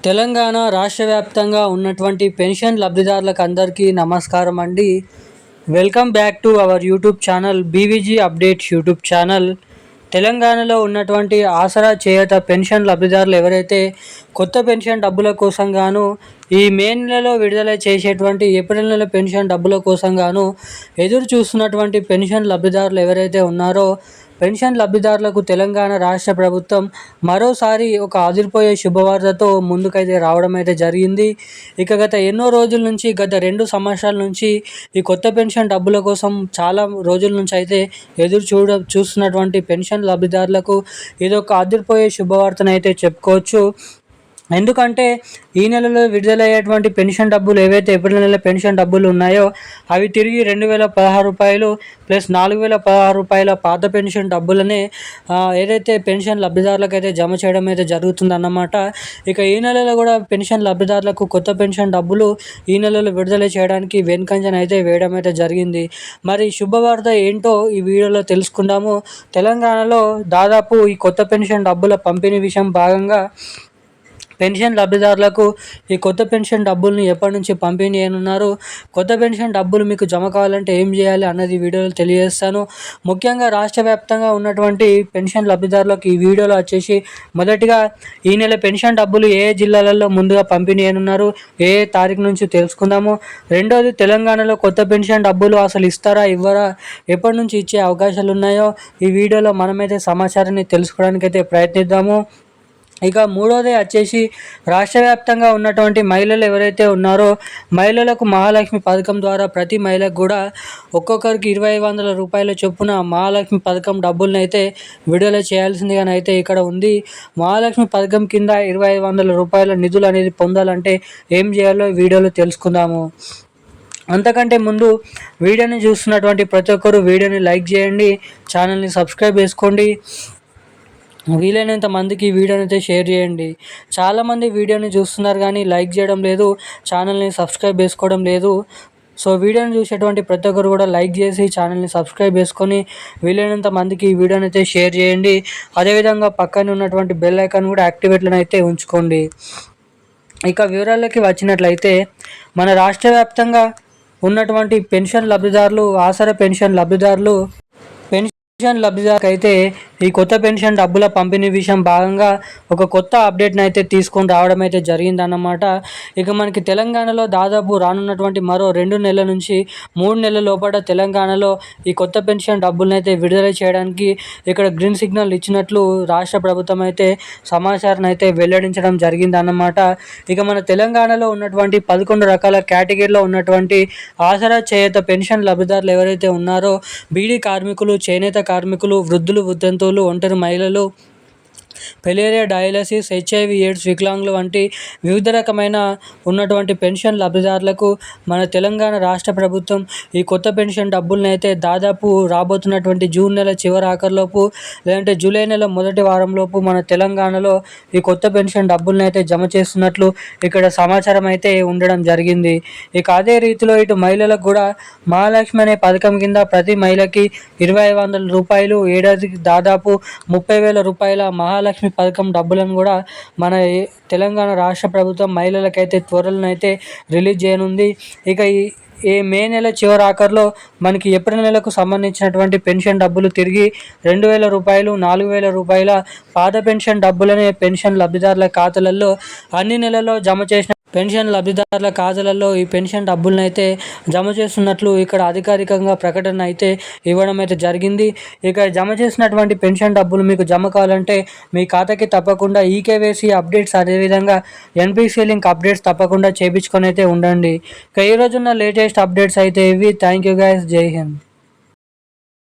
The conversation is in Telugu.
తెలంగాణ రాష్ట్ర వ్యాప్తంగా ఉన్నటువంటి పెన్షన్ లబ్ధిదారులకు అందరికీ నమస్కారం అండి. Welcome back to our YouTube channel BVG updates YouTube channel. తెలంగాణలో ఉన్నటువంటి ఆసరా చేయూత పెన్షన్ లబ్ధిదారులు ఎవరైతే కొత్త పెన్షన్ డబ్బుల కోసం గాను ఈ మే నెలలో విడుదల చేసేటువంటి ఏప్రిల్ నెల పెన్షన్ డబ్బుల కోసం గాను ఎదురు చూస్తున్నటువంటి పెన్షన్ లబ్ధిదారులు ఎవరైతే ఉన్నారో పెన్షన్ లబ్ధిదారులకు తెలంగాణ రాష్ట్ర ప్రభుత్వం మరోసారి ఒక అదిరిపోయే శుభవార్తతో ముందుకైతే రావడం అయితే జరిగింది. ఇక గత ఎన్నో రోజుల నుంచి గత 2 సంవత్సరాల నుంచి ఈ కొత్త పెన్షన్ డబ్బుల కోసం చాలా రోజుల నుంచి అయితే చూస్తున్నటువంటి పెన్షన్ లబ్ధిదారులకు ఇదొక అదిరిపోయే శుభవార్తనైతే చెప్పుకోవచ్చు. ఎందుకంటే ఈ నెలలో విడుదలయ్యేటువంటి పెన్షన్ డబ్బులు ఏవైతే ఏప్రిల్ నెల పెన్షన్ డబ్బులు ఉన్నాయో అవి తిరిగి 2016 రూపాయలు ప్లస్ 4016 రూపాయల పాత పెన్షన్ డబ్బులనే ఏదైతే పెన్షన్ లబ్ధిదారులకు అయితే జమ చేయడం అయితే జరుగుతుందన్నమాట. ఇక ఈ నెలలో కూడా పెన్షన్ లబ్ధిదారులకు కొత్త పెన్షన్ డబ్బులు ఈ నెలలో విడుదల చేయడానికి వెనుకంజన అయితే వేయడం అయితే జరిగింది. మరి శుభవార్త ఏంటో ఈ వీడియోలో తెలుసుకుందాము. తెలంగాణలో దాదాపు ఈ కొత్త పెన్షన్ డబ్బుల పంపిణీ విషయం భాగంగా పెన్షన్ లబ్ధిదారులకు ఈ కొత్త పెన్షన్ డబ్బుల్ని ఎప్పటి నుంచి పంపిణీ చేయనున్నారు, కొత్త పెన్షన్ డబ్బులు మీకు జమ కావాలంటే ఏం చేయాలి అన్నది వీడియోలో తెలియజేస్తాను. ముఖ్యంగా రాష్ట్ర వ్యాప్తంగా ఉన్నటువంటి పెన్షన్ లబ్ధిదారులకు ఈ వీడియోలో వచ్చేసి మొదటిగా ఈ నెల పెన్షన్ డబ్బులు ఏ జిల్లాలలో ముందుగా పంపిణీ చేయనున్నారు, ఏ తారీఖు నుంచి తెలుసుకుందాము. రెండోది తెలంగాణలో కొత్త పెన్షన్ డబ్బులు అసలు ఇస్తారా ఇవ్వరా, ఎప్పటి నుంచి ఇచ్చే అవకాశాలు ఉన్నాయో ఈ వీడియోలో మనమైతే సమాచారాన్ని తెలుసుకోవడానికైతే ప్రయత్నిద్దాము. ఇక మూడోది వచ్చేసి రాష్ట్ర వ్యాప్తంగా ఉన్నటువంటి మహిళలు ఎవరైతే ఉన్నారో మహిళలకు మహాలక్ష్మి పథకం ద్వారా ప్రతి మహిళకు కూడా ఒక్కొక్కరికి 2500 రూపాయల చొప్పున మహాలక్ష్మి పథకం డబ్బులను అయితే విడుదల చేయాల్సిందిగానైతే అయితే ఇక్కడ ఉంది. మహాలక్ష్మి పథకం కింద 2500 రూపాయల నిధులు అనేది పొందాలంటే ఏం చేయాలో వీడియోలో తెలుసుకుందాము. అంతకంటే ముందు వీడియోని చూస్తున్నటువంటి ప్రతి ఒక్కరు వీడియోని లైక్ చేయండి, ఛానల్ని సబ్స్క్రైబ్ చేసుకోండి, వీలైనంత మందికి వీడియోని అయితే షేర్ చేయండి. చాలామంది వీడియోని చూస్తున్నారు కానీ లైక్ చేయడం లేదు, ఛానల్ని సబ్స్క్రైబ్ చేసుకోవడం లేదు. సో వీడియోని చూసేటువంటి ప్రతి ఒక్కరు కూడా లైక్ చేసి ఛానల్ని సబ్స్క్రైబ్ చేసుకొని వీలైనంత మందికి ఈ వీడియోని అయితే షేర్ చేయండి. అదేవిధంగా పక్కన ఉన్నటువంటి బెల్ ఐకాన్ కూడా యాక్టివేట్లను అయితే ఉంచుకోండి. ఇక వివరాలకి వచ్చినట్లయితే మన రాష్ట్ర వ్యాప్తంగా ఉన్నటువంటి పెన్షన్ లబ్ధిదారులు ఆసరా పెన్షన్ లబ్ధిదారులు పెన్షన్ లబ్ధిదారులకు అయితే ఈ కొత్త పెన్షన్ డబ్బుల పంపిణీ విషయం భాగంగా ఒక కొత్త అప్డేట్ని అయితే తీసుకొని రావడం అయితే జరిగిందన్నమాట. ఇక మనకి తెలంగాణలో దాదాపు రానున్నటువంటి మరో 2 నెలల నుంచి 3 నెలల లోపల తెలంగాణలో ఈ కొత్త పెన్షన్ డబ్బులను అయితే విడుదల చేయడానికి ఇక్కడ గ్రీన్ సిగ్నల్ ఇచ్చినట్లు రాష్ట్ర ప్రభుత్వం అయితే సమాచారం అయితే వెల్లడించడం జరిగిందన్నమాట. ఇక మన తెలంగాణలో ఉన్నటువంటి 11 రకాల కేటగిరీలో ఉన్నటువంటి ఆసరా చేయూత పెన్షన్ లబ్ధిదారులు ఎవరైతే ఉన్నారో బీడీ కార్మికులు, చేనేత కార్మికులు, వృద్ధులు, వృద్ధంతులు, ఒంటరి మహిళలు, పెలేరియా, డయాలసిస్, HIV, ఎయిడ్స్, వికలాంగులు వంటి వివిధ రకమైన ఉన్నటువంటి పెన్షన్ లబ్ధిదారులకు మన తెలంగాణ రాష్ట్ర ప్రభుత్వం ఈ కొత్త పెన్షన్ డబ్బులను అయితే దాదాపు రాబోతున్నటువంటి జూన్ నెల చివరి ఆఖరిలోపు లేదంటే జూలై నెల మొదటి వారంలోపు మన తెలంగాణలో ఈ కొత్త పెన్షన్ డబ్బులను అయితే జమ చేస్తున్నట్లు ఇక్కడ సమాచారం అయితే ఉండడం జరిగింది. ఇక అదే రీతిలో ఇటు మహిళలకు కూడా మహాలక్ష్మి అనే పథకం కింద ప్రతి మహిళకి 2500 రూపాయలు, ఏడాదికి దాదాపు 30,000 రూపాయల మహాలక్ష్మి పథకం డబ్బులను కూడా మన తెలంగాణ రాష్ట్ర ప్రభుత్వం మహిళలకైతే త్వరలోనైతే రిలీజ్ చేయనుంది. ఇక ఈ మే నెల చివరి ఆఖరిలో మనకి ఏప్రిల్ నెలకు సంబంధించినటువంటి పెన్షన్ డబ్బులు తిరిగి 2000 రూపాయలు, 4000 రూపాయల పాత పెన్షన్ డబ్బులనే పెన్షన్ లబ్ధిదారుల ఖాతాలలో అన్ని నెలల్లో జమ చేసిన పెన్షన్ లబ్ధిదారుల ఖాతాలలో ఈ పెన్షన్ డబ్బులను అయితే జమ చేస్తున్నట్లు ఇక్కడ అధికారికంగా ప్రకటన అయితే ఇవ్వడం అయితే జరిగింది. ఇక జమ చేసినటువంటి పెన్షన్ డబ్బులు మీకు జమ కావాలంటే మీ ఖాతాకి తప్పకుండా ఈకేవైసీ అప్డేట్స్ అదేవిధంగా ఎన్పిసి లింక్ అప్డేట్స్ తప్పకుండా చేయించుకొని అయితే ఉండండి. ఇక ఈ రోజున్న లేటెస్ట్ అప్డేట్స్ అయితే ఇవి. థ్యాంక్ యూ గైస్, జై హింద్.